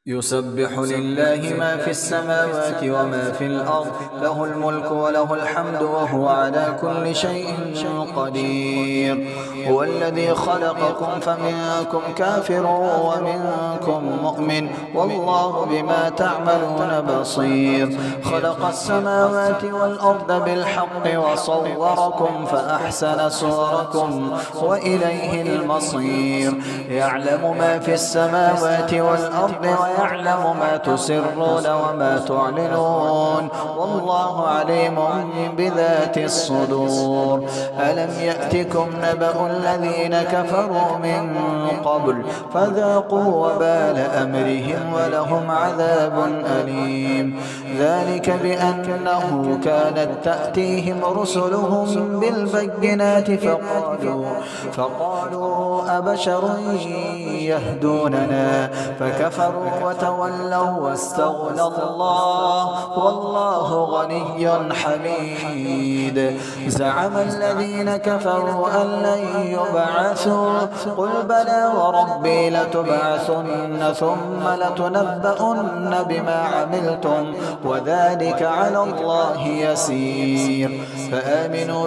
يسبح لله ما في السماوات وما في الأرض، له الملك وله الحمد وهو على كل شيء قدير. هو الذي خلقكم فمنكم كافر ومنكم مؤمن، والله بما تعملون بصير. خلق السماوات والأرض بالحق وصوركم فأحسن صوركم وإليه المصير. يعلم ما في السماوات والأرض ويعلم ما تسرون وما تعلنون، والله عليم بذات الصدور. ألم يأتكم نبأ الذين كفروا من قبل فذاقوا وبال أمرهم ولهم عذاب أليم. ذلك بأنه كانت تأتيهم رسلهم بالبينات فقالوا أبشر يهدوننا فكفروا وتولوا واستغنى الله والله غني حميد. زعم الذين كفروا أن لن يبعثوا قل بلى وربي لتبعثن ثم لتنبؤن بما عملتم وذلك على الله يسير. فآمنوا